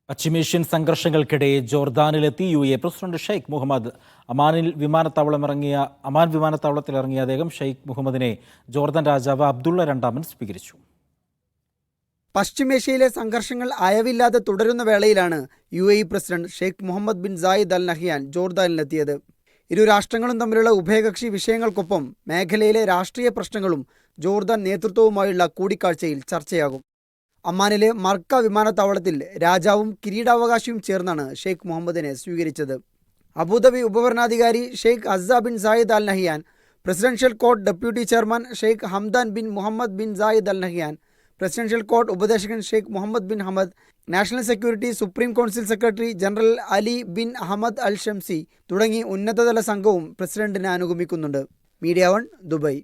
പശ്ചിമേഷ്യൻ സംഘർഷങ്ങൾക്കിടെ ജോർദാനിലെത്തി UAE president Sheikh Mohammed. Amman വിമാനത്താവളത്തിലിറങ്ങിയ അദ്ദേഹം ഷെയ്ഖ് മുഹമ്മദിനെ ജോർദാൻ രാജാവ് അബ്ദുള്ള രണ്ടാമൻ സ്വീകരിച്ചു. പശ്ചിമേഷ്യയിലെ സംഘർഷങ്ങൾ അയവില്ലാതെ തുടരുന്ന വേളയിലാണ് UAE president Sheikh Mohammed bin Zayed Al Nahyan ജോർദാനിലെത്തിയത്. ഇരു രാഷ്ട്രങ്ങളും തമ്മിലുള്ള ഉഭയകക്ഷി വിഷയങ്ങൾക്കൊപ്പം മേഖലയിലെ രാഷ്ട്രീയ പ്രശ്നങ്ങളും ജോർദാൻ നേതൃത്വവുമായുള്ള കൂടിക്കാഴ്ചയിൽ ചർച്ചയാകും. അമ്മാനിലെ മർക്ക വിമാനത്താവളത്തിൽ രാജാവും കിരീടാവകാശിയും ചേർന്നാണ് ഷെയ്ഖ് മുഹമ്മദിനെ സ്വീകരിച്ചത്. അബുദാബി ഉപഭരണാധികാരി Sheikh Hazza bin Zayed Al Nahyan, presidential court deputy chairman Sheikh Hamdan bin Mohammed bin Zayed Al Nahyan, presidential court ഉപദേശകൻ Sheikh Mohammed bin Hamad, national security supreme council secretary general Ali bin Ahmed Al Shamsi തുടങ്ങി ഉന്നതതല സംഘവും പ്രസിഡന്റിനെ അനുഗമിക്കുന്നുണ്ട്. Media 1 Dubai.